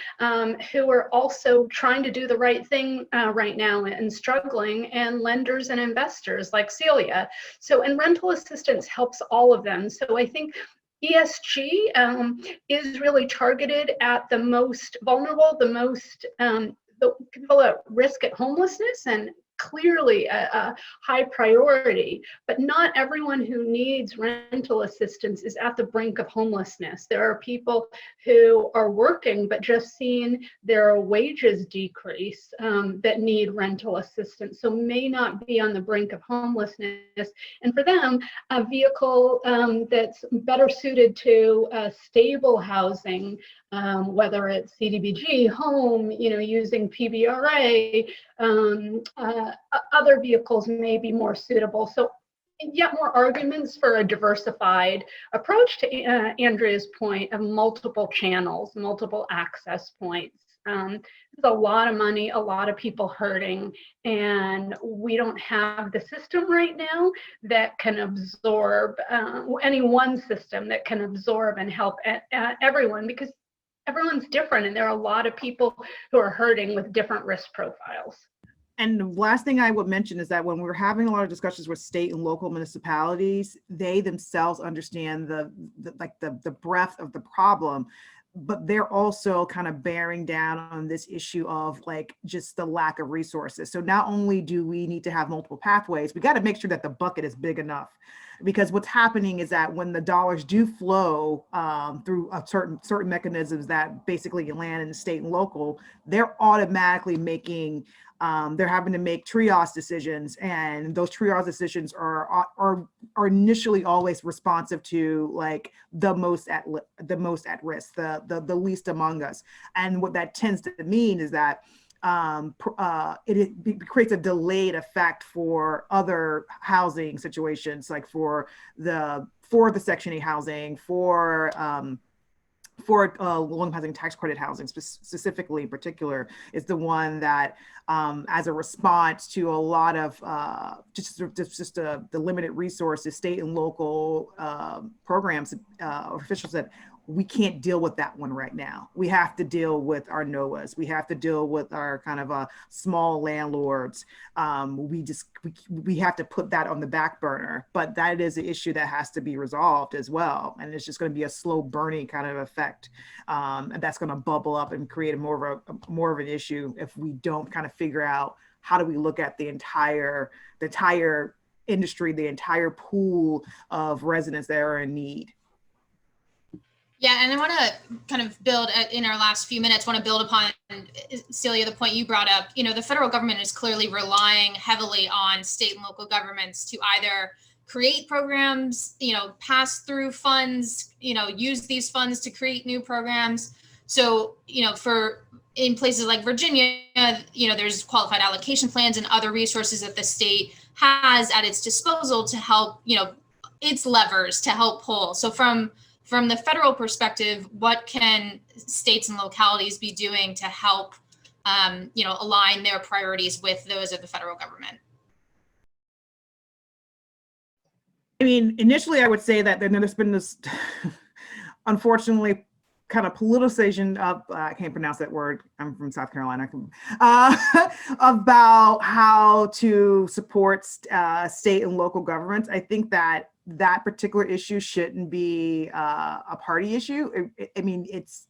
C: who are also trying to do the right thing right now and struggling, and lenders and investors like Celia. So, and rental assistance helps all of them. So I think ESG is really targeted at the most vulnerable, the people at risk at homelessness, and clearly a high priority, but not everyone who needs rental assistance is at the brink of homelessness. There are people who are working but just seeing their wages decrease that need rental assistance, so may not be on the brink of homelessness. And for them, a vehicle that's better suited to stable housing, whether it's CDBG, home, using PBRA, other vehicles may be more suitable. So yet more arguments for a diversified approach to Andrea's point of multiple channels, multiple access points. There's a lot of money, a lot of people hurting, and we don't have the system right now that can absorb, any one system that can absorb and help everyone, because everyone's different and there are a lot of people who are hurting with different risk profiles.
D: And the last thing I would mention is that when we're having a lot of discussions with state and local municipalities, they themselves understand the breadth of the problem. but they're also kind of bearing down on this issue of like just the lack of resources. So not only do we need to have multiple pathways, we got to make sure that the bucket is big enough, because what's happening is that when the dollars do flow through a certain mechanisms that basically land in the state and local, they're automatically making they're having to make triage decisions, and those triage decisions are initially always responsive to like the most at risk, the least among us. And what that tends to mean is that it creates a delayed effect for other housing situations, like for the Section 8 housing, for low-income housing tax credit housing specifically in particular is the one that as a response to a lot of the limited resources, state and local programs or officials said, we can't deal with that one right now. We have to deal with our NOAAs. We have to deal with our kind of small landlords. We have to put that on the back burner, but that is an issue that has to be resolved as well. And it's just going to be a slow burning kind of effect. And that's going to bubble up and create more of an issue if we don't kind of figure out how do we look at the entire industry, the entire pool of residents that are in need.
A: Yeah, and I want to kind of build in our last few minutes, want to build upon, Celia, the point you brought up. You know, the federal government is clearly relying heavily on state and local governments to either create programs, you know, pass through funds, you know, use these funds to create new programs. So, you know, in places like Virginia, you know, there's qualified allocation plans and other resources that the state has at its disposal to help, you know, its levers to help pull. So from the federal perspective, what can states and localities be doing to help, you know, align their priorities with those of the federal government?
D: I mean, initially, I would say that there's been this, unfortunately, kind of politicization of, I can't pronounce that word, I'm from South Carolina, about how to support state and local governments. I think that particular issue shouldn't be a party issue. I mean, it's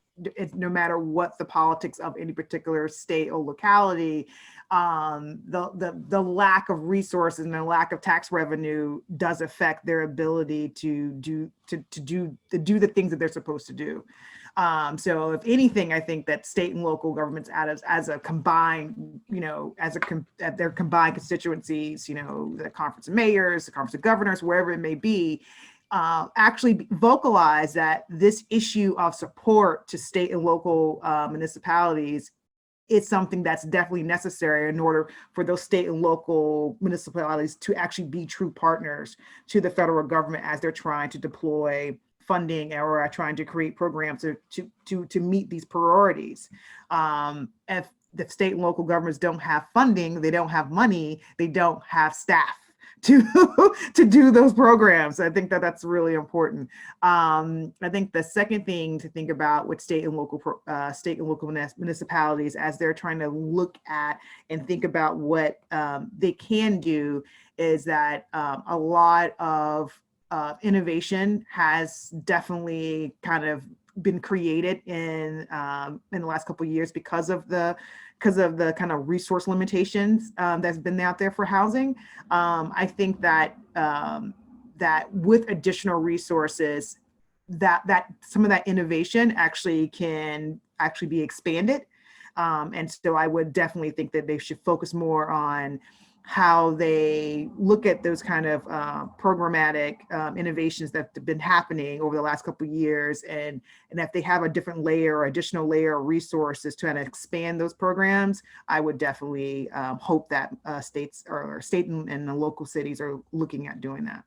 D: no matter what the politics of any particular state or locality, the lack of resources and the lack of tax revenue does affect their ability to do the things that they're supposed to do. So if anything, I think that state and local governments as a combined, you know, at their combined constituencies, you know, the Conference of Mayors, the Conference of Governors, wherever it may be, actually vocalize that this issue of support to state and local municipalities is something that's definitely necessary in order for those state and local municipalities to actually be true partners to the federal government as they're trying to deploy funding or are trying to create programs to meet these priorities. If the state and local governments don't have funding, they don't have money, they don't have staff to do those programs. I think that's really important. I think the second thing to think about with state and local municipalities as they're trying to look at and think about what they can do is that a lot of innovation has definitely kind of been created in the last couple of years because of the kind of resource limitations that's been out there for housing. I think that that with additional resources, that some of that innovation can be expanded. And so I would definitely think that they should focus more on how they look at those kind of programmatic innovations that have been happening over the last couple of years, and if they have a different layer or additional layer of resources to kind of expand those programs, I would definitely hope that state and the local cities are looking at doing that.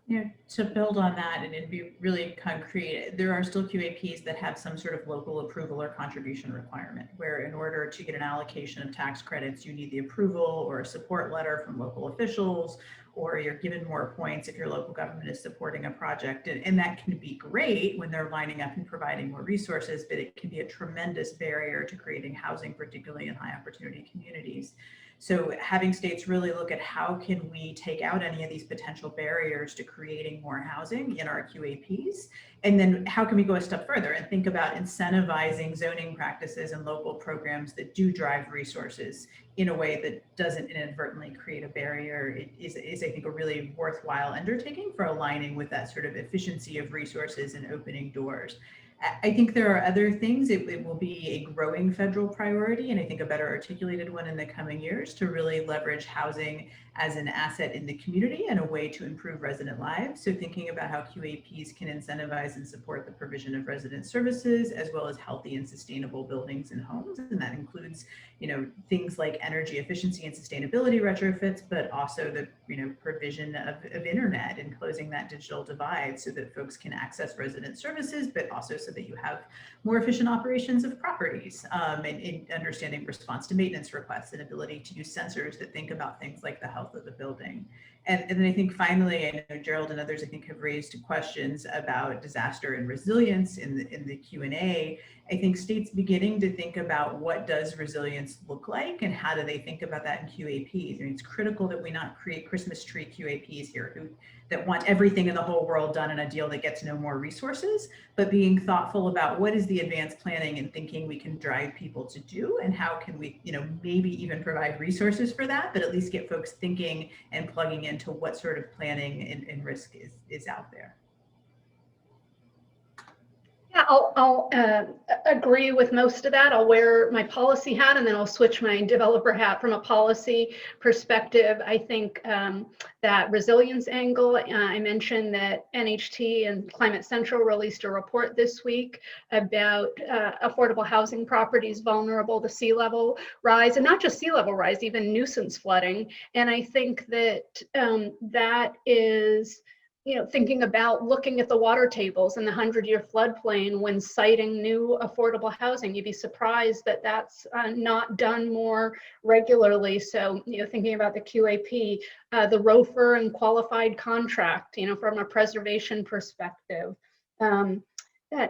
B: Yeah, to build on that and it'd be really concrete, there are still QAPs that have some sort of local approval or contribution requirement, where in order to get an allocation of tax credits, you need the approval or a support letter from local officials, or you're given more points if your local government is supporting a project. And that can be great when they're lining up and providing more resources, but it can be a tremendous barrier to creating housing, particularly in high opportunity communities. So having states really look at how can we take out any of these potential barriers to creating more housing in our QAPs, and then how can we go a step further and think about incentivizing zoning practices and local programs that do drive resources in a way that doesn't inadvertently create a barrier is I think, a really worthwhile undertaking for aligning with that sort of efficiency of resources and opening doors. I think there are other things. It will be a growing federal priority, and I think a better articulated one in the coming years, to really leverage housing as an asset in the community and a way to improve resident lives. So thinking about how QAPs can incentivize and support the provision of resident services, as well as healthy and sustainable buildings and homes. And that includes, things like energy efficiency and sustainability retrofits, but also the, provision of internet and closing that digital divide so that folks can access resident services, but also so that you have more efficient operations of properties, and understanding response to maintenance requests and ability to use sensors that think about things like the health of the building. And then I think finally, I know Gerald and others, I think, have raised questions about disaster and resilience in the Q&A. I think states beginning to think about what does resilience look like and how do they think about that in QAPs. I mean, it's critical that we not create Christmas tree QAPs here that want everything in the whole world done in a deal that gets no more resources, but being thoughtful about what is the advanced planning and thinking we can drive people to do, and how can we, maybe even provide resources for that, but at least get folks thinking and plugging into what sort of planning and risk is out there.
C: Yeah, I'll agree with most of that. I'll wear my policy hat and then I'll switch my developer hat. From a policy perspective, I think that resilience angle, I mentioned that NHT and Climate Central released a report this week about affordable housing properties vulnerable to sea level rise, and not just sea level rise, even nuisance flooding. And I think that that is, thinking about looking at the water tables in the 100-year floodplain when siting new affordable housing. You'd be surprised that that's not done more regularly. So, thinking about the QAP, the ROFR and qualified contract, from a preservation perspective.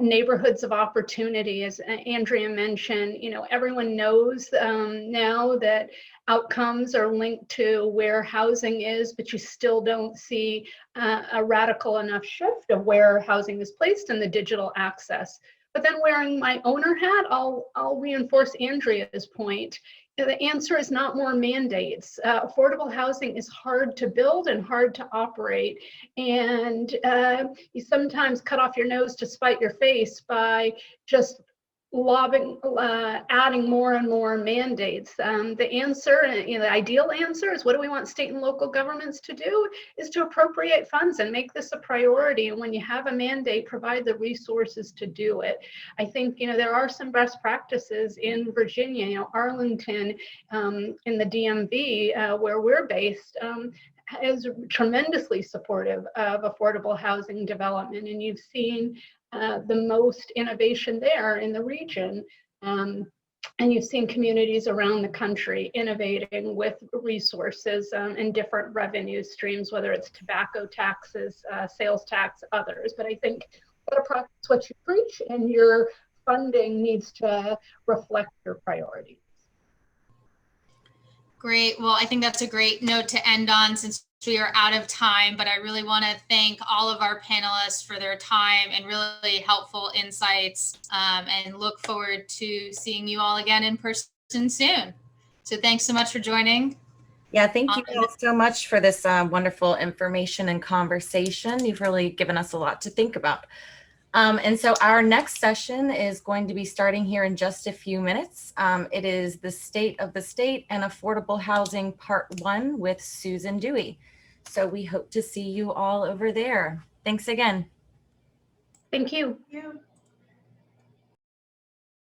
C: Neighborhoods of opportunity, as Andrea mentioned, everyone knows now that outcomes are linked to where housing is, but you still don't see a radical enough shift of where housing is placed and the digital access. But then wearing my owner hat, I'll reinforce Andrea's point. The answer is not more mandates. Affordable housing is hard to build and hard to operate. And you sometimes cut off your nose to spite your face by just adding more and more mandates. The answer, the ideal answer is, what do we want state and local governments to do? Is to appropriate funds and make this a priority. And when you have a mandate, provide the resources to do it. I think, there are some best practices in Virginia, Arlington, in the DMV, where we're based, is tremendously supportive of affordable housing development. And you've seen the most innovation there in the region. And you've seen communities around the country innovating with resources and different revenue streams, whether it's tobacco taxes, sales tax, others. But I think you gotta practice what you preach, and your funding needs to reflect your priorities.
A: Great. Well, I think that's a great note to end on, since we are out of time, but I really want to thank all of our panelists for their time and really helpful insights, and look forward to seeing you all again in person soon. So thanks so much for joining.
E: Yeah, thank you guys so much for this wonderful information and conversation. You've really given us a lot to think about. And so our next session is going to be starting here in just a few minutes. It is the State of the State and Affordable Housing Part 1 with Susan Dewey. So we hope to see you all over there. Thanks again.
C: Thank you.
B: Thank you.